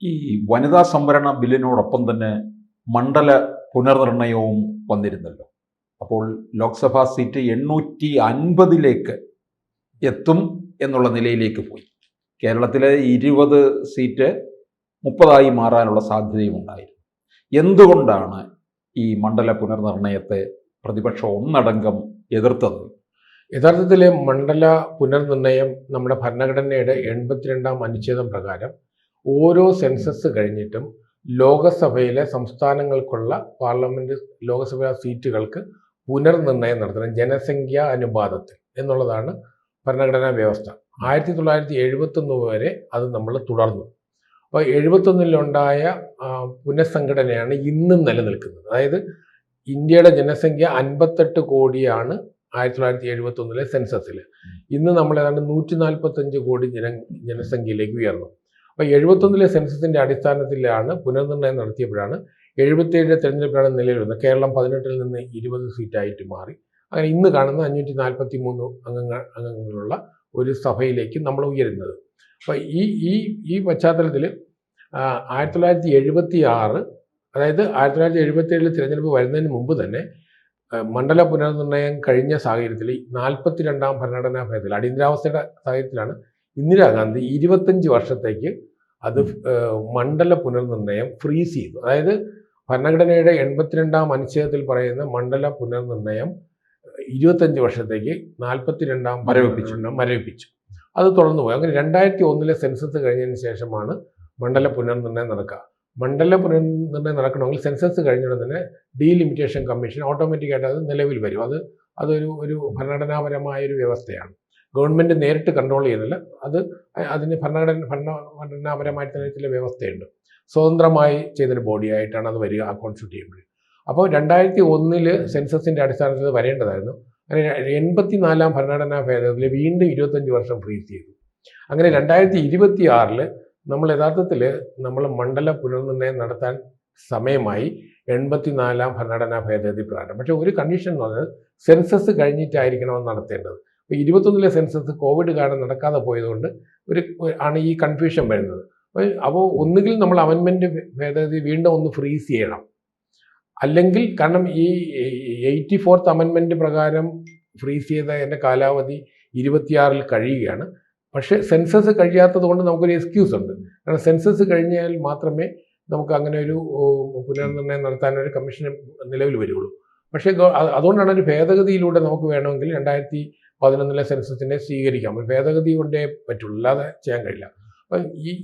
ഈ വനിതാ സംവരണ ബില്ലിനോടൊപ്പം തന്നെ മണ്ഡല പുനർനിർണയവും വന്നിരുന്നല്ലോ. അപ്പോൾ ലോക്സഭാ സീറ്റ് 850 എത്തും എന്നുള്ള നിലയിലേക്ക് പോയി. കേരളത്തിലെ 20 സീറ്റ് 30 മാറാനുള്ള സാധ്യതയും ഉണ്ടായിരുന്നു. എന്തുകൊണ്ടാണ് ഈ മണ്ഡല പുനർനിർണയത്തെ പ്രതിപക്ഷം ഒന്നടങ്കം എതിർത്തത്? യഥാർത്ഥത്തിൽ മണ്ഡല പുനർനിർണയം നമ്മുടെ ഭരണഘടനയുടെ 82-ാം അനുച്ഛേദം പ്രകാരം ഓരോ സെൻസസ് കഴിഞ്ഞിട്ടും ലോകസഭയിലെ സംസ്ഥാനങ്ങൾക്കുള്ള പാർലമെന്റ് ലോകസഭാ സീറ്റുകൾക്ക് പുനർനിർണയം നടത്തണം ജനസംഖ്യാ അനുപാതത്തിൽ എന്നുള്ളതാണ് ഭരണഘടനാ വ്യവസ്ഥ. 1971 വരെ അത് നമ്മൾ തുടർന്നു. അപ്പോൾ 71-ലുണ്ടായ പുനഃസംഘടനയാണ് ഇന്നും നിലനിൽക്കുന്നത്. അതായത് ഇന്ത്യയുടെ ജനസംഖ്യ 58 കോടിയാണ് 1971 സെൻസസിൽ. ഇന്ന് നമ്മൾ ഏതാണ്ട് 145 കോടി ജനസംഖ്യയിലേക്ക് ഉയർന്നു. അപ്പോൾ 71 സെൻസസിന്റെ അടിസ്ഥാനത്തിലാണ് പുനർനിർണയം നടത്തിയപ്പോഴാണ് 77 തെരഞ്ഞെടുപ്പിലാണ് നിലയിൽ വരുന്നത്. കേരളം 18-ൽ നിന്ന് 20 സീറ്റായിട്ട് മാറി. അങ്ങനെ ഇന്ന് കാണുന്ന 543 അംഗങ്ങളുള്ള ഒരു സഭയിലേക്ക് നമ്മൾ ഉയരുന്നത്. അപ്പോൾ ഈ പശ്ചാത്തലത്തിൽ 1976 അതായത് 1977 തിരഞ്ഞെടുപ്പ് വരുന്നതിന് മുമ്പ് തന്നെ മണ്ഡല പുനർനിർണയം കഴിഞ്ഞ സാഹചര്യത്തിൽ 42-ാം ഭരണഘടനാ ഭേദഗതി അടിയന്തരാവസ്ഥയുടെ സാഹചര്യത്തിലാണ് ഇന്ദിരാഗാന്ധി 25 വർഷത്തേക്ക് അത് മണ്ഡല പുനർനിർണയം ഫ്രീസ് ചെയ്തു. അതായത് ഭരണഘടനയുടെ 82-ാം അനുച്ഛേദത്തിൽ പറയുന്ന മണ്ഡല പുനർനിർണയം 25 വർഷത്തേക്ക് 42-ാം മരവിപ്പിച്ചു. അത് തുടർന്നു പോയി. അങ്ങനെ 2001 സെൻസസ് കഴിഞ്ഞതിന് ശേഷമാണ് മണ്ഡല പുനർനിർണയം നടക്കുക. മണ്ഡല പുനർനിർണയം നടക്കണമെങ്കിൽ സെൻസസ് കഴിഞ്ഞുടൻ തന്നെ ഡീലിമിറ്റേഷൻ കമ്മീഷൻ ഓട്ടോമാറ്റിക്കായിട്ട് അത് നിലവിൽ വരും. അതൊരു ഭരണഘടനാപരമായൊരു വ്യവസ്ഥയാണ്. ഗവൺമെൻറ് നേരിട്ട് കൺട്രോൾ ചെയ്യുന്നില്ല. അതിന് ഭരണഘടനാപരമായിട്ട് തന്നെ ചില വ്യവസ്ഥയുണ്ട്. സ്വതന്ത്രമായി ചെയ്തൊരു ബോഡിയായിട്ടാണ് അത് വരിക കോൺസ്റ്റിറ്റ്യൂട്ട് ചെയ്യുമ്പോൾ. അപ്പോൾ 2001 സെൻസസിൻ്റെ അടിസ്ഥാനത്തിൽ വരേണ്ടതായിരുന്നു. അങ്ങനെ 84-ാം ഭരണഘടനാ ഭേദഗതിയിൽ വീണ്ടും 25 വർഷം ഫ്രീസ് ചെയ്തു. അങ്ങനെ 2026 നമ്മൾ യഥാർത്ഥത്തിൽ നമ്മൾ മണ്ഡല പുനർനിർണയം നടത്താൻ സമയമായി 84-ാം ഭരണഘടനാ ഭേദഗതി പ്രകാരം. പക്ഷേ ഒരു കണ്ടീഷൻ എന്ന് പറഞ്ഞാൽ സെൻസസ് കഴിഞ്ഞിട്ടായിരിക്കണം അത് നടത്തേണ്ടത്. അപ്പോൾ 21 സെൻസസ് കോവിഡ് കാരണം നടക്കാതെ പോയതുകൊണ്ട് ആണ് ഈ കൺഫ്യൂഷൻ വരുന്നത്. അപ്പോൾ ഒന്നുകിൽ നമ്മൾ അമെൻമെൻറ്റ് ഭേദഗതി വീണ്ടും ഒന്ന് ഫ്രീസ് ചെയ്യണം, അല്ലെങ്കിൽ കാരണം ഈ 84th അമെൻമെൻറ്റ് പ്രകാരം ഫ്രീസ് ചെയ്ത കാലാവധി 26-ൽ കഴിയുകയാണ്. പക്ഷേ സെൻസസ് കഴിയാത്തത് കൊണ്ട് നമുക്കൊരു എക്സ്ക്യൂസ് ഉണ്ട്. കാരണം സെൻസസ് കഴിഞ്ഞാൽ മാത്രമേ നമുക്ക് അങ്ങനെ ഒരു പുനർനിർണയം നടത്താനൊരു കമ്മീഷൻ നിലവിൽ വരികയുള്ളൂ. പക്ഷേ അതുകൊണ്ടാണ് ഒരു ഭേദഗതിയിലൂടെ നമുക്ക് വേണമെങ്കിൽ 2011 സെൻസസിനെ സ്വീകരിക്കാം. ഭേദഗതി കൊണ്ടേ പറ്റുള്ളൂ, അല്ലാതെ ചെയ്യാൻ കഴിയില്ല. അപ്പം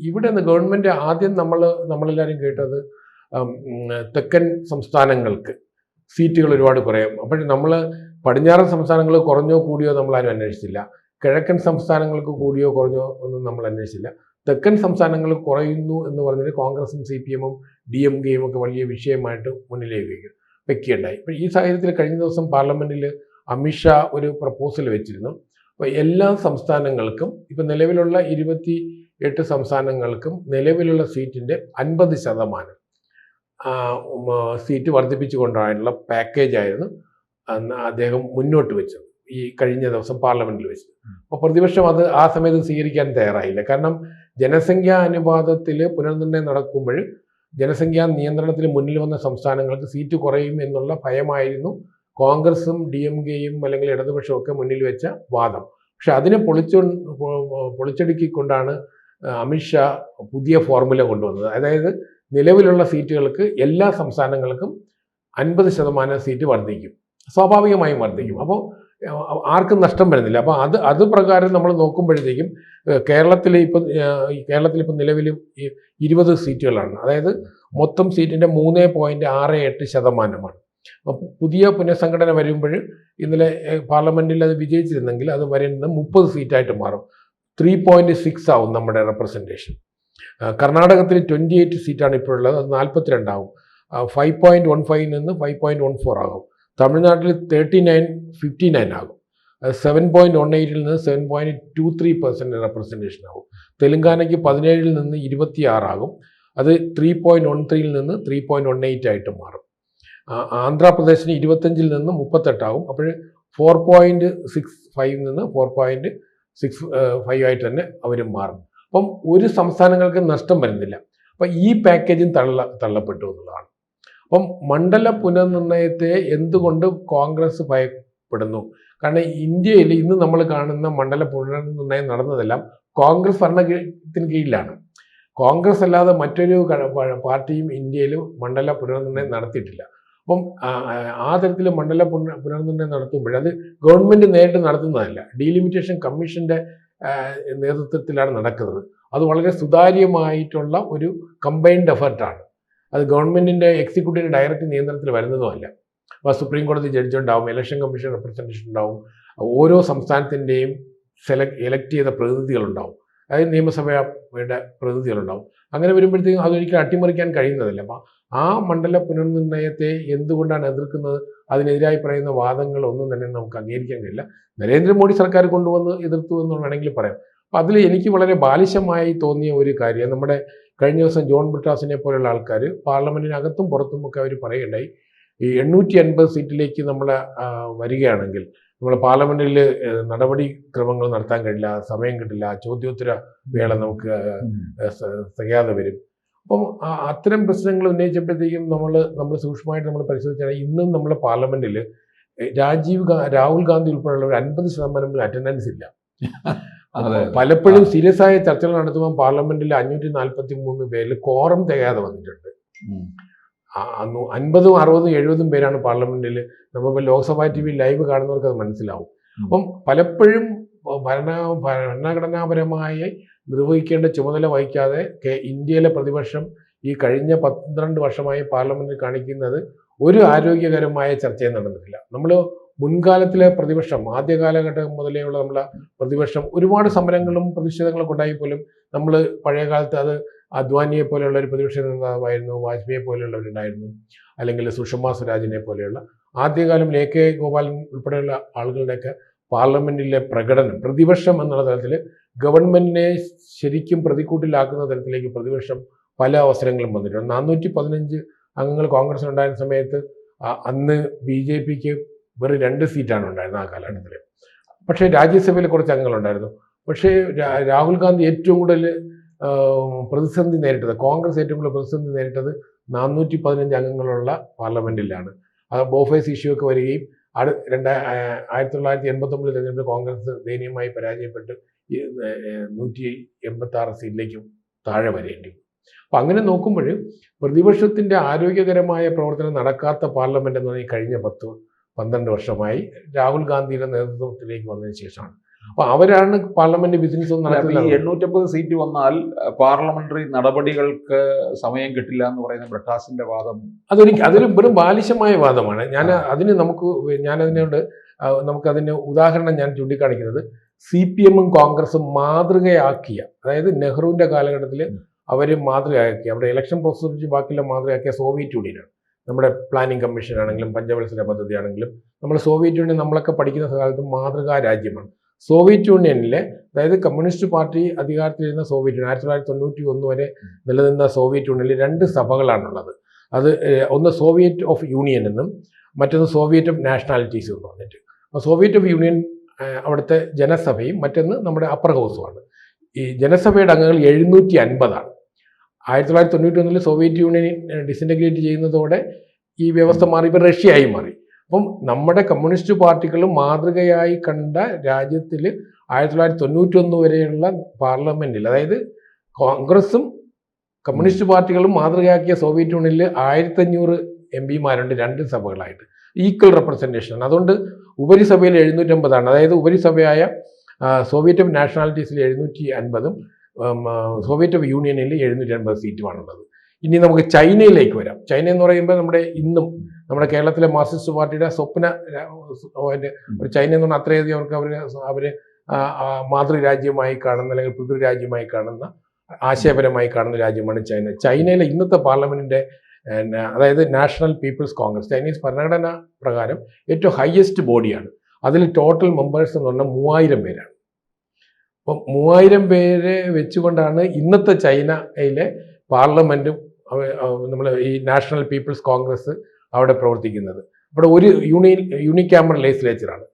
ഇവിടെ നിന്ന് ഗവൺമെൻറ് ആദ്യം നമ്മളെല്ലാവരും കേട്ടത് തെക്കൻ സംസ്ഥാനങ്ങൾക്ക് സീറ്റുകൾ ഒരുപാട് കുറയും. അപ്പോൾ നമ്മൾ പടിഞ്ഞാറൻ സംസ്ഥാനങ്ങൾ കുറഞ്ഞോ കൂടിയോ നമ്മളാരും അന്വേഷിച്ചില്ല. കിഴക്കൻ സംസ്ഥാനങ്ങൾക്ക് കൂടിയോ കുറഞ്ഞോ ഒന്നും നമ്മൾ അന്വേഷിച്ചില്ല. തെക്കൻ സംസ്ഥാനങ്ങൾ കുറയുന്നു എന്ന് പറഞ്ഞാൽ കോൺഗ്രസും CPM-ഉം DMK-യും ഒക്കെ വലിയ വിഷയമായിട്ട് മുന്നിലേക്ക് വെക്കുകയുണ്ടായി. ഇപ്പോൾ ഈ സാഹചര്യത്തിൽ കഴിഞ്ഞ ദിവസം പാർലമെൻറ്റിൽ അമിത്ഷാ ഒരു പ്രപ്പോസൽ വെച്ചിരുന്നു. അപ്പോൾ എല്ലാ സംസ്ഥാനങ്ങൾക്കും ഇപ്പം നിലവിലുള്ള 28 സംസ്ഥാനങ്ങൾക്കും നിലവിലുള്ള സീറ്റിൻ്റെ 50% സീറ്റ് വർദ്ധിപ്പിച്ചുകൊണ്ടായിട്ടുള്ള പാക്കേജായിരുന്നു അദ്ദേഹം മുന്നോട്ട് വെച്ചത് ഈ കഴിഞ്ഞ ദിവസം പാർലമെൻറ്റിൽ വെച്ചത്. അപ്പോൾ പ്രതിപക്ഷം ആ സമയത്ത് സ്വീകരിക്കാൻ തയ്യാറായില്ല. കാരണം ജനസംഖ്യാ അനുപാതത്തിൽ പുനർനിർണയം നടക്കുമ്പോൾ ജനസംഖ്യാ നിയന്ത്രണത്തിൽ മുന്നിൽ വന്ന സംസ്ഥാനങ്ങൾക്ക് സീറ്റ് കുറയും എന്നുള്ള ഭയമായിരുന്നു കോൺഗ്രസും DMK-യും അല്ലെങ്കിൽ ഇടതുപക്ഷവും ഒക്കെ മുന്നിൽ വെച്ച വാദം. പക്ഷെ അതിനെ പൊളിച്ചടുക്കിക്കൊണ്ടാണ് അമിത്ഷാ പുതിയ ഫോർമുല കൊണ്ടുവന്നത്. അതായത് നിലവിലുള്ള സീറ്റുകൾക്ക് എല്ലാ സംസ്ഥാനങ്ങൾക്കും 50% സീറ്റ് വർദ്ധിക്കും, സ്വാഭാവികമായും വർദ്ധിക്കും. അപ്പോൾ ആർക്കും നഷ്ടം വരുന്നില്ല. അപ്പോൾ അത് പ്രകാരം നമ്മൾ നോക്കുമ്പോഴത്തേക്കും കേരളത്തിൽ ഇപ്പം നിലവിൽ 20 സീറ്റുകളാണ്. അതായത് മൊത്തം സീറ്റിൻ്റെ 3.68%. അപ്പോൾ പുതിയ പുനഃസംഘടന വരുമ്പോൾ ഇന്നലെ പാർലമെൻറ്റിൽ അത് വിജയിച്ചിരുന്നെങ്കിൽ അത് വരുന്നത് 30 സീറ്റായിട്ട് മാറും. 3.6 ആവും നമ്മുടെ റെപ്രസെൻറ്റേഷൻ. കർണാടകത്തിൽ 28 സീറ്റാണ് ഇപ്പോഴുള്ളത്, അത് 42 ആവും. 5.15 നിന്ന് 5.14 ആകും. തമിഴ്നാട്ടിൽ 39-59 ആകും. 7.18 നിന്ന് 7.23% റെപ്രസെൻറ്റേഷൻ ആകും. തെലുങ്കാനയ്ക്ക് 17 നിന്ന് 26 ആകും. അത് 3.13 നിന്ന് 3.18 ആയിട്ട് മാറും. ആന്ധ്രാപ്രദേശിന് 25 നിന്ന് 38 ആകും. അപ്പോൾ 4.65 നിന്ന് 4.65 ആയിട്ട് തന്നെ അവർ മാറും. അപ്പം ഒരു സംസ്ഥാനങ്ങൾക്ക് നഷ്ടം വരുന്നില്ല. അപ്പം ഈ പാക്കേജും തള്ളപ്പെട്ടു എന്നുള്ളതാണ്. അപ്പം മണ്ഡല പുനർനിർണയത്തെ എന്തുകൊണ്ട് കോൺഗ്രസ് ഭയപ്പെടുന്നു? കാരണം ഇന്ത്യയിൽ ഇന്ന് നമ്മൾ കാണുന്ന മണ്ഡല പുനർനിർണയം നടന്നതെല്ലാം കോൺഗ്രസ് ഭരണത്തിന് കീഴിലാണ്. കോൺഗ്രസ് അല്ലാതെ മറ്റൊരു പാർട്ടിയും ഇന്ത്യയിൽ മണ്ഡല പുനർനിർണയം നടത്തിയിട്ടില്ല. അപ്പം ആ തരത്തിൽ മണ്ഡല പുനർനിർണയം നടത്തുമ്പോൾ അത് ഗവൺമെന്റ് നേരിട്ട് നടത്തുന്നതല്ല, ഡീലിമിറ്റേഷൻ കമ്മീഷന്റെ നേതൃത്വത്തിലാണ് നടക്കുന്നത്. അത് വളരെ സുതാര്യമായിട്ടുള്ള ഒരു കമ്പൈൻഡ് എഫർട്ടാണ്. അത് ഗവൺമെന്റിന്റെ എക്സിക്യൂട്ടീവ് ഡയറക്റ്റ് നിയന്ത്രണത്തിൽ വരുന്നതുമല്ല. അപ്പോൾ സുപ്രീം കോടതി ജഡ്ജി ഉണ്ടാവും, ഇലക്ഷൻ കമ്മീഷൻ റെപ്രസെൻറ്റേഷൻ ഉണ്ടാവും, ഓരോ സംസ്ഥാനത്തിൻ്റെയും എലക്ട് ചെയ്ത പ്രതിനിധികളുണ്ടാവും, അതായത് നിയമസഭയുടെ പ്രതിനിധികളുണ്ടാവും. അങ്ങനെ വരുമ്പോഴത്തേക്കും അതൊരിക്കലും അട്ടിമറിക്കാൻ കഴിയുന്നതല്ല. അപ്പം ആ മണ്ഡല പുനർനിർണയത്തെ എന്തുകൊണ്ടാണ് എതിർക്കുന്നത്? അതിനെതിരായി പറയുന്ന വാദങ്ങൾ ഒന്നും തന്നെ നമുക്ക് അംഗീകരിക്കാൻ കഴിയില്ല. നരേന്ദ്രമോദി സർക്കാർ കൊണ്ടുവന്ന് എതിർത്തു എന്ന് വേണമെങ്കിൽ പറയാം. അപ്പം അതിൽ എനിക്ക് വളരെ ബാലിശമായി തോന്നിയ ഒരു കാര്യം, നമ്മുടെ കഴിഞ്ഞ ദിവസം ജോൺ ബ്രിട്ടാസിനെ പോലുള്ള ആൾക്കാർ പാർലമെന്റിനകത്തും പുറത്തുമൊക്കെ അവർ പറയുകയുണ്ടായി, ഈ 850 സീറ്റിലേക്ക് നമ്മൾ വരികയാണെങ്കിൽ നമ്മൾ പാർലമെന്റിൽ നടപടിക്രമങ്ങൾ നടത്താൻ കഴിയില്ല, സമയം കിട്ടില്ല, ചോദ്യോത്തര വേള നമുക്ക് തികയാതെ വരും. അപ്പം അത്തരം പ്രശ്നങ്ങൾ ഉന്നയിച്ചപ്പോഴത്തേക്കും നമ്മൾ സൂക്ഷ്മമായിട്ട് നമ്മൾ പരിശോധിച്ചാൽ ഇന്നും നമ്മുടെ പാർലമെന്റിൽ രാഹുൽ ഗാന്ധി ഉൾപ്പെടെയുള്ള ഒരു 50% അറ്റൻഡൻസ് ഇല്ല. പലപ്പോഴും സീരിയസ് ആയ ചർച്ചകൾ നടത്തുമ്പോൾ പാർലമെന്റിൽ 543 പേരിൽ കോറം തികയാതെ വന്നിട്ടുണ്ട്. 50, 60, 70 പേരാണ് പാർലമെന്റിൽ. നമ്മളിപ്പോൾ ലോക്സഭാ ടി വി ലൈവ് കാണുന്നവർക്ക് അത് മനസ്സിലാവും. അപ്പം പലപ്പോഴും ഭരണഘടനാപരമായി നിർവഹിക്കേണ്ട ചുമതല വഹിക്കാതെ ഇന്ത്യയിലെ പ്രതിപക്ഷം ഈ കഴിഞ്ഞ 12 വർഷമായി പാർലമെന്റിൽ കാണിക്കുന്നത് ഒരു ആരോഗ്യകരമായ ചർച്ചയും നടന്നിട്ടില്ല. നമ്മൾ മുൻകാലത്തിലെ പ്രതിപക്ഷം, ആദ്യ കാലഘട്ടം മുതലേയുള്ള നമ്മളെ പ്രതിപക്ഷം ഒരുപാട് സമരങ്ങളും പ്രതിഷേധങ്ങളൊക്കെ ഉണ്ടായി പോലും നമ്മൾ പഴയ കാലത്ത് അത് അദ്വാനിയെ പോലെയുള്ള ഒരു പ്രതിപക്ഷ നേതാവായിരുന്നു, വാജ്പേയിയെ പോലെയുള്ളവരുണ്ടായിരുന്നു, അല്ലെങ്കിൽ സുഷമ സ്വരാജിനെ പോലെയുള്ള, ആദ്യകാലം എ കെ ഗോപാലൻ ഉൾപ്പെടെയുള്ള ആളുകളുടെയൊക്കെ പാർലമെന്റിലെ പ്രകടനം പ്രതിപക്ഷം എന്നുള്ള തലത്തിൽ ഗവൺമെന്റിനെ ശരിക്കും പ്രതിക്കൂട്ടിലാക്കുന്ന തരത്തിലേക്ക് പ്രതിപക്ഷം പല അവസരങ്ങളും വന്നിട്ടുണ്ട്. 415 അംഗങ്ങൾ കോൺഗ്രസിനുണ്ടായിരുന്ന സമയത്ത് അന്ന് BJPക്ക് വെറും 2 സീറ്റാണ് ഉണ്ടായിരുന്നത് ആ കാലഘട്ടത്തിൽ. പക്ഷേ രാജ്യസഭയിൽ കുറച്ച് അംഗങ്ങളുണ്ടായിരുന്നു. പക്ഷേ രാഹുൽ ഗാന്ധി ഏറ്റവും കൂടുതൽ പ്രതിസന്ധി നേരിട്ടത്, കോൺഗ്രസ് ഏറ്റവും കൂടുതൽ പ്രതിസന്ധി നേരിട്ടത് 415 അംഗങ്ങളുള്ള പാർലമെന്റിലാണ്. അത് ബോഫേഴ്സ് ഇഷ്യൂ ഒക്കെ വരികയും 1989 തെരഞ്ഞെടുപ്പിൽ കോൺഗ്രസ് ദയനീയമായി പരാജയപ്പെട്ട് 186 സീറ്റിലേക്കും താഴെ വരേണ്ടി. അപ്പം അങ്ങനെ നോക്കുമ്പോൾ പ്രതിപക്ഷത്തിൻ്റെ ആരോഗ്യകരമായ പ്രവർത്തനം നടക്കാത്ത പാർലമെന്റ് എന്ന് പറഞ്ഞാൽ കഴിഞ്ഞ 10-12 വർഷമായി രാഹുൽ ഗാന്ധിയുടെ നേതൃത്വത്തിലേക്ക് വന്നതിന് ശേഷമാണ്. അപ്പൊ അവരാണ് പാർലമെന്റ് ബിസിനസ് നടക്കുന്നത്. 850 സീറ്റ് വന്നാൽ പാർലമെന്ററി നടപടികൾക്ക് സമയം കിട്ടില്ല എന്ന് പറയുന്ന ബ്രിട്ടാസിന്റെ വാദം അതൊരു വെറും ബാലിശമായ വാദമാണ്. നമുക്കതിന് ഉദാഹരണം ഞാൻ ചൂണ്ടിക്കാണിക്കുന്നത് CPM-ഉം കോൺഗ്രസും മാതൃകയാക്കിയ, അതായത് നെഹ്റുവിന്റെ കാലഘട്ടത്തിൽ അവർ മാതൃകയാക്കിയ, അവിടെ ഇലക്ഷൻ പ്രോസസ് ബാക്കിയുള്ള മാതൃകയാക്കിയ സോവിയറ്റ് യൂണിയനാണ്. നമ്മുടെ പ്ലാനിംഗ് കമ്മീഷൻ ആണെങ്കിലും പഞ്ചവത്സര പദ്ധതി ആണെങ്കിലും നമ്മൾ സോവിയറ്റ് യൂണിയൻ നമ്മളൊക്കെ പഠിക്കുന്ന കാലത്ത് മാതൃകാ രാജ്യമാണ്. സോവിയറ്റ് യൂണിയനിലെ, അതായത് കമ്മ്യൂണിസ്റ്റ് പാർട്ടി അധികാരത്തിലിരുന്ന സോവിയറ്റ് യൂണിയൻ 1991 വരെ നിലനിന്ന സോവിയറ്റ് യൂണിയനിൽ 2 സഭകളാണുള്ളത്. അത് ഒന്ന് സോവിയറ്റ് ഓഫ് യൂണിയൻ എന്നും മറ്റൊന്ന് സോവിയറ്റ് ഓഫ് നാഷണാലിറ്റീസ് എന്ന് പറഞ്ഞിട്ട്. അപ്പോൾ സോവിയറ്റ് ഓഫ് യൂണിയൻ അവിടുത്തെ ജനസഭയും മറ്റൊന്ന് നമ്മുടെ അപ്പർ ഹൗസുമാണ്. ഈ ജനസഭയുടെ അംഗങ്ങൾ 750 ആണ്. 1991 സോവിയറ്റ് യൂണിയൻ ഡിസിൻറ്റഗ്രേറ്റ് ചെയ്യുന്നതോടെ ഈ വ്യവസ്ഥ മാറി, ഇപ്പോൾ റഷ്യയായി മാറി. അപ്പം നമ്മുടെ കമ്മ്യൂണിസ്റ്റ് പാർട്ടികളും മാതൃകയായി കണ്ട രാജ്യത്തിൽ 1991 വരെയുള്ള പാർലമെന്റിൽ, അതായത് കോൺഗ്രസും കമ്മ്യൂണിസ്റ്റ് പാർട്ടികളും മാതൃകയാക്കിയ സോവിയറ്റ് യൂണിയനിൽ 1500 MP-മാരുണ്ട് 2 സഭകളായിട്ട്, ഈക്വൽ റെപ്രസെൻറ്റേഷൻ. അതുകൊണ്ട് ഉപരിസഭയിൽ 750 ആണ്. അതായത് ഉപരിസഭയായ സോവിയറ്റ് ഓഫ് നാഷണാലിറ്റീസിൽ 750-ഉം സോവിയറ്റ് ഓഫ് യൂണിയനിൽ 750 സീറ്റുമാണുള്ളത്. ഇനി നമുക്ക് ചൈനയിലേക്ക് വരാം. ചൈന എന്ന് പറയുമ്പോൾ ഇന്നും നമ്മുടെ കേരളത്തിലെ മാർക്സിസ്റ്റ് പാർട്ടിയുടെ സ്വപ്ന ഒരു ചൈന എന്ന് പറഞ്ഞാൽ അത്രയധികം അവര് മാതൃരാജ്യമായി കാണുന്ന, അല്ലെങ്കിൽ പിതൃരാജ്യമായി കാണുന്ന, ആശയപരമായി കാണുന്ന രാജ്യമാണ് ചൈന. ചൈനയിലെ ഇന്നത്തെ പാർലമെന്റിന്റെ, അതായത് നാഷണൽ പീപ്പിൾസ് കോൺഗ്രസ്, ചൈനീസ് ഭരണഘടന പ്രകാരം ഏറ്റവും ഹയസ്റ്റ് ബോഡിയാണ്. അതിൽ ടോട്ടൽ മെമ്പേഴ്സ് എന്ന് പറഞ്ഞാൽ 3000 പേരാണ്. അപ്പം 3000 പേരെ വെച്ചുകൊണ്ടാണ് ഇന്നത്തെ ചൈനയിലെ പാർലമെന്റും നമ്മൾ ഈ നാഷണൽ പീപ്പിൾസ് കോൺഗ്രസ് അവിടെ പ്രവർത്തിക്കുന്നത്. അവിടെ ഒരു യൂണിക്യാമറൽ ലെജിസ്ലേച്ചറാണ്.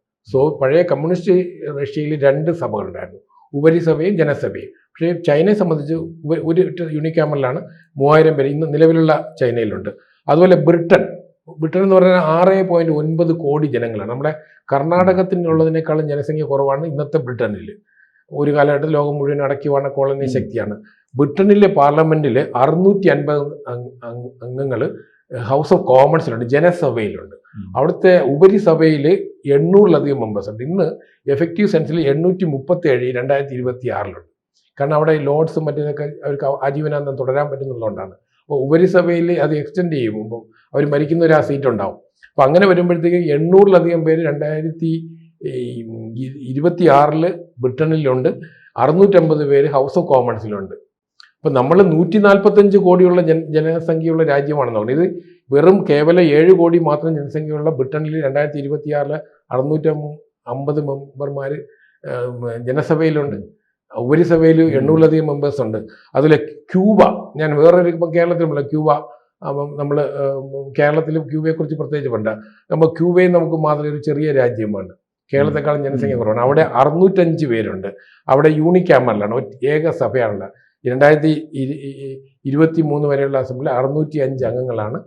പഴയ കമ്മ്യൂണിസ്റ്റ് റഷ്യയിൽ 2 സഭകളുണ്ടായിരുന്നു, ഉപരിസഭയും ജനസഭയും. പക്ഷേ ചൈനയെ സംബന്ധിച്ച് ഒരു യൂണികാമറിലാണ് 3000 പേര് ഇന്ന് നിലവിലുള്ള ചൈനയിലുണ്ട്. അതുപോലെ ബ്രിട്ടൻ എന്ന് പറഞ്ഞാൽ 6.9 കോടി ജനങ്ങളാണ്. നമ്മുടെ കർണാടകത്തിനുള്ളതിനേക്കാളും ജനസംഖ്യ കുറവാണ് ഇന്നത്തെ ബ്രിട്ടനിൽ. ഒരു കാലഘട്ടത്തിൽ ലോകം മുഴുവൻ അടക്കി വാണ കോളനി ശക്തിയാണ്. ബ്രിട്ടനിലെ പാർലമെന്റിൽ 650 അംഗങ്ങൾ ഹൗസ് ഓഫ് കോമൺസിലുണ്ട്, ജനസഭയിലുണ്ട്. അവിടുത്തെ ഉപരിസഭയിൽ 800-ലധികം മെമ്പേഴ്സ് ഉണ്ട്. ഇന്ന് എഫക്റ്റീവ് സെൻസിൽ 837 2026 കാരണം അവിടെ ലോഡ്സും മറ്റേതൊക്കെ അവർക്ക് ആജീവനാന്തം തുടരാൻ പറ്റുന്നുള്ളതുകൊണ്ടാണ്. അപ്പോൾ ഉപരിസഭയിൽ അത് എക്സ്റ്റെൻഡ് ചെയ്യുമ്പോൾ അവർ മരിക്കുന്നവർ ആ സീറ്റ് ഉണ്ടാവും. അപ്പോൾ അങ്ങനെ വരുമ്പോഴത്തേക്ക് 800-ലധികം പേര് 2026 ബ്രിട്ടനിലുണ്ട്. 650 പേര് ഹൗസ് ഓഫ് കോമൺസിലുണ്ട്. അപ്പം നമ്മൾ 145 കോടിയുള്ള ജനസംഖ്യയുള്ള രാജ്യമാണെന്ന് പറഞ്ഞത്. ഇത് വെറും കേവലം 7 കോടി മാത്രം ജനസംഖ്യയുള്ള ബ്രിട്ടനിൽ 2026 650 മെമ്പർമാർ ജനസഭയിൽ ഉപരിസഭയിൽ 800-ലധികം മെമ്പേഴ്സ് ഉണ്ട്. അതിൽ ക്യൂബ, ഞാൻ വേറൊരു ഇപ്പം കേരളത്തിലുമല്ല, ക്യൂബ നമ്മൾ കേരളത്തിൽ ക്യൂബയെക്കുറിച്ച് പ്രത്യേകിച്ച് പണ്ട് നമ്മൾ ക്യൂബയും നമുക്ക് മാതൃക ഒരു ചെറിയ രാജ്യമാണ്, കേരളത്തെക്കാളും ജനസംഖ്യ കുറവാണ്. അവിടെ 605 പേരുണ്ട്. അവിടെ യൂണികാമറിലാണ്, ഏക സഭയാണുള്ളത്. 2023 വരെയുള്ള അസംബ്ലി 605 അംഗങ്ങളാണ്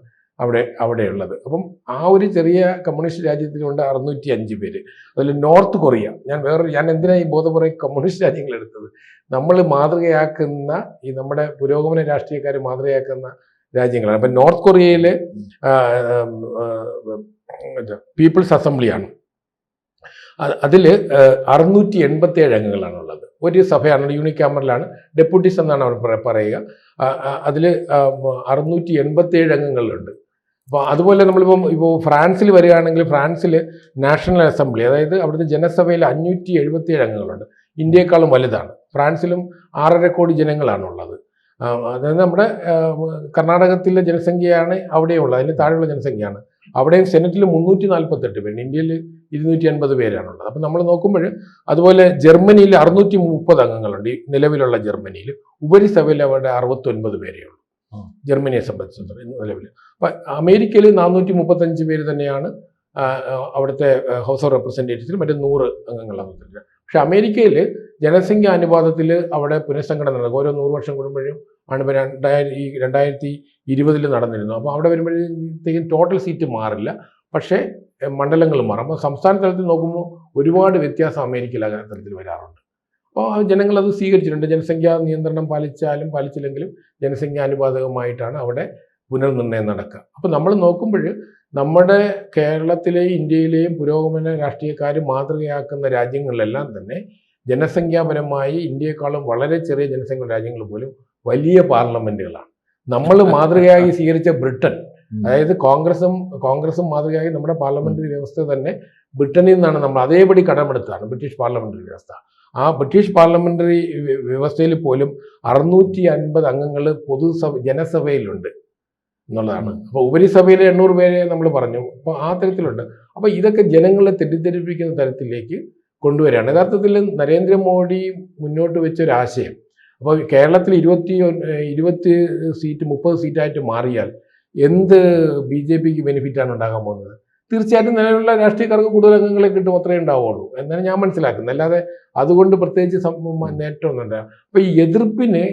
അവിടെയുള്ളത്. അപ്പം ആ ഒരു ചെറിയ കമ്മ്യൂണിസ്റ്റ് രാജ്യത്തിലുണ്ട് 605 പേര്. അതിൽ നോർത്ത് കൊറിയ, ഞാൻ എന്തിനാ ഈ ബോധപൂർവ്വം കമ്മ്യൂണിസ്റ്റ് രാജ്യങ്ങൾ എടുത്തത്? നമ്മൾ മാതൃകയാക്കുന്ന ഈ നമ്മുടെ പുരോഗമന രാഷ്ട്രീയക്കാർ മാതൃകയാക്കുന്ന രാജ്യങ്ങളാണ്. അപ്പം നോർത്ത് കൊറിയയിലെ പീപ്പിൾസ് അസംബ്ലിയാണ്. അതിൽ 687 അംഗങ്ങളാണുള്ളത്. ഒരു സഭയാണ്, യൂണികാമറിലാണ്, ഡെപ്യൂട്ടീസ് എന്നാണ് അവർ പറയുക. അതിൽ 687 അംഗങ്ങളുണ്ട്. അപ്പോൾ അതുപോലെ ഇപ്പോൾ ഫ്രാൻസിൽ വരികയാണെങ്കിൽ ഫ്രാൻസിൽ നാഷണൽ അസംബ്ലി, അതായത് അവിടുത്തെ ജനസഭയിൽ 577 അംഗങ്ങളുണ്ട്. ഇന്ത്യയെക്കാളും വലുതാണ്. ഫ്രാൻസിലും 6.5 കോടി ജനങ്ങളാണുള്ളത്. അതായത് നമ്മുടെ കർണാടകത്തിലെ ജനസംഖ്യയാണ് അവിടെയുള്ളത്, അതിന് താഴെയുള്ള ജനസംഖ്യയാണ്. അവിടെയും സെനറ്റിൽ 348 പേരുണ്ട്, ഇന്ത്യയിൽ 250 പേരാണുള്ളത്. അപ്പം നമ്മൾ നോക്കുമ്പോൾ അതുപോലെ ജർമ്മനിയിൽ 630 അംഗങ്ങളുണ്ട്. ഈ നിലവിലുള്ള ജർമ്മനിയിൽ ഉപരിസഭയിൽ അവിടെ 69 പേരേ ഉള്ളൂ ജർമ്മനിയെ സംബന്ധിച്ചിടത്തോളം നിലവിൽ. അപ്പം അമേരിക്കയിൽ 435 പേര് തന്നെയാണ് അവിടുത്തെ ഹൗസ് ഓഫ് റെപ്രസെൻറ്റേറ്റീവ്സിൽ, മറ്റേ 100 അംഗങ്ങളാണ്. പക്ഷെ അമേരിക്കയിൽ ജനസംഖ്യ അനുപാതത്തിൽ അവിടെ പുനഃസംഘടന നടക്കും. ഓരോ 100 വർഷം കൂടുമ്പോഴും ആണ്. ഇപ്പോൾ 2020 നടന്നിരുന്നു. അപ്പോൾ അവിടെ വരുമ്പോഴത്തേക്കും ടോട്ടൽ സീറ്റ് മാറില്ല, പക്ഷേ മണ്ഡലങ്ങൾ മാറും. അപ്പോൾ സംസ്ഥാന തലത്തിൽ നോക്കുമ്പോൾ ഒരുപാട് വ്യത്യാസം അമേരിക്കയിൽ ആ തലത്തിൽ വരാറുണ്ട്. അപ്പോൾ ജനങ്ങളത് സ്വീകരിച്ചിട്ടുണ്ട്. ജനസംഖ്യാ നിയന്ത്രണം പാലിച്ചില്ലെങ്കിലും ജനസംഖ്യാ അനുപാതകമായിട്ടാണ് അവിടെ പുനർനിർണ്ണയം നടക്കുക. അപ്പോൾ നമ്മൾ നോക്കുമ്പോൾ നമ്മുടെ കേരളത്തിലെയും ഇന്ത്യയിലെയും പുരോഗമന രാഷ്ട്രീയക്കാർ മാതൃകയാക്കുന്ന രാജ്യങ്ങളിലെല്ലാം തന്നെ ജനസംഖ്യാപരമായി ഇന്ത്യയെക്കാളും വളരെ ചെറിയ ജനസംഖ്യ രാജ്യങ്ങൾ പോലും വലിയ പാർലമെന്റുകളാണ്. നമ്മൾ മാതൃകയായി സ്വീകരിച്ച ബ്രിട്ടൻ, അതായത് കോൺഗ്രസും മാതൃകയായി നമ്മുടെ പാർലമെന്ററി വ്യവസ്ഥ തന്നെ ബ്രിട്ടനിൽ നിന്നാണ് നമ്മൾ അതേപടി കടമെടുത്തതാണ് ബ്രിട്ടീഷ് പാർലമെന്ററി വ്യവസ്ഥ. ആ ബ്രിട്ടീഷ് പാർലമെന്ററി വ്യവസ്ഥയിൽ പോലും 650 അംഗങ്ങൾ ജനസഭയിലുണ്ട് എന്നുള്ളതാണ്. അപ്പോൾ ഉപരിസഭയിലെ 800 പേരെ നമ്മൾ പറഞ്ഞു. അപ്പോൾ ആ തരത്തിലുണ്ട്. അപ്പോൾ ഇതൊക്കെ ജനങ്ങളെ തെറ്റിദ്ധരിപ്പിക്കുന്ന തരത്തിലേക്ക് കൊണ്ടുവരികയാണ്. യഥാർത്ഥത്തിൽ നരേന്ദ്രമോദി മുന്നോട്ട് വെച്ചൊരാശയം, അപ്പോൾ കേരളത്തിൽ 20 സീറ്റ് 30 സീറ്റായിട്ട് മാറിയാൽ എന്ത് BJPക്ക് ബെനിഫിറ്റാണ് ഉണ്ടാകാൻ പോകുന്നത്? തീർച്ചയായിട്ടും നിലവിലുള്ള രാഷ്ട്രീയക്കാർക്ക് കൂടുതൽ അംഗങ്ങളെ കിട്ടും, അത്രേ ഉണ്ടാവുള്ളൂ എന്നാണ് ഞാൻ മനസ്സിലാക്കുന്നത്. അല്ലാതെ അതുകൊണ്ട് പ്രത്യേകിച്ച് നേട്ടമൊന്നുമില്ല. അപ്പോൾ ഈ എതിർപ്പിന്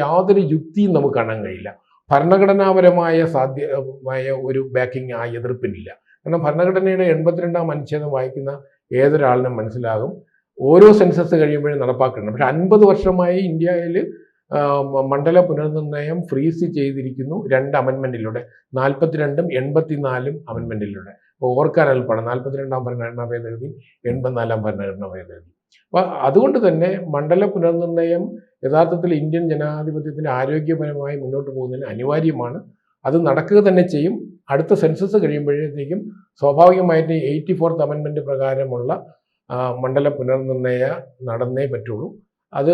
യാതൊരു യുക്തിയും നമുക്ക് കാണാൻ കഴിയില്ല. ഭരണഘടനാപരമായ ഒരു ബാക്കിംഗ് ആ എതിർപ്പിനില്ല. കാരണം ഭരണഘടനയുടെ 82ാം അനുച്ഛേദം വായിക്കുന്ന ഏതൊരാളിനും മനസ്സിലാകും ഓരോ സെൻസസ് കഴിയുമ്പോഴും നടപ്പാക്കണം. പക്ഷെ 50 വർഷമായി ഇന്ത്യയിൽ മണ്ഡല പുനർനിർണ്ണയം ഫ്രീസ് ചെയ്തിരിക്കുന്നു 2 അമെൻമെന്റിലൂടെ, 42ഉം 84ഉം അമെൻമെന്റിലൂടെ. അപ്പോൾ ഓർക്കാൻ എളുപ്പമാണ്, 42ാം ഭരണഘടനാ ഭേദഗതി, 84ാം ഭരണഘടനാ ഭേദഗതി. അപ്പോൾ അതുകൊണ്ട് തന്നെ മണ്ഡല പുനർനിർണ്ണയം യഥാർത്ഥത്തിൽ ഇന്ത്യൻ ജനാധിപത്യത്തിന് ആരോഗ്യപരമായി മുന്നോട്ട് പോകുന്നതിന് അനിവാര്യമാണ്. അത് നടക്കുക തന്നെ ചെയ്യും. അടുത്ത സെൻസസ് കഴിയുമ്പോഴത്തേക്കും സ്വാഭാവികമായിട്ട് 84th അമെൻമെന്റ് പ്രകാരമുള്ള മണ്ഡല പുനർനിർണ്ണയ നടന്നേ പറ്റുള്ളൂ. അത്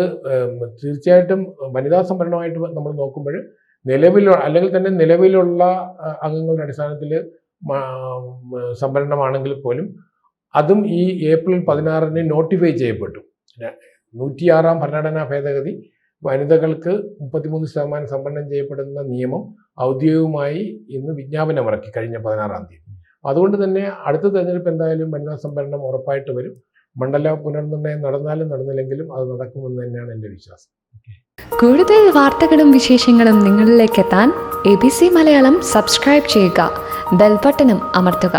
തീർച്ചയായിട്ടും വനിതാ സംവരണമായിട്ട് നമ്മൾ നോക്കുമ്പോൾ അല്ലെങ്കിൽ തന്നെ നിലവിലുള്ള അംഗങ്ങളുടെ അടിസ്ഥാനത്തിൽ സംവരണമാണെങ്കിൽ പോലും അതും ഈ ഏപ്രിൽ 16 നോട്ടിഫൈ ചെയ്യപ്പെട്ടു. 106ാം ഭരണഘടനാ ഭേദഗതി വനിതകൾക്ക് 33% സംവരണം ചെയ്യപ്പെടുന്ന നിയമം ഔദ്യോഗികമായി ഇന്ന് വിജ്ഞാപനം ഇറക്കി കഴിഞ്ഞ 16-ാം തീയതി. അതുകൊണ്ട് തന്നെ അടുത്ത തെരഞ്ഞെടുപ്പ് എന്തായാലും വനിതാ സംവരണം ഉറപ്പായിട്ട് വരും. മണ്ഡല പുനർനിർണ്ണയം നടന്നാലും നടന്നില്ലെങ്കിലും അത് നടക്കുമെന്ന് തന്നെയാണ് എൻ്റെ വിശ്വാസം. കൂടുതൽ വാർത്തകളും വിശേഷങ്ങളും നിങ്ങളിലേക്ക് എത്താൻ ABC മലയാളം സബ്സ്ക്രൈബ് ചെയ്യുക, ബെൽബട്ടനും അമർത്തുക.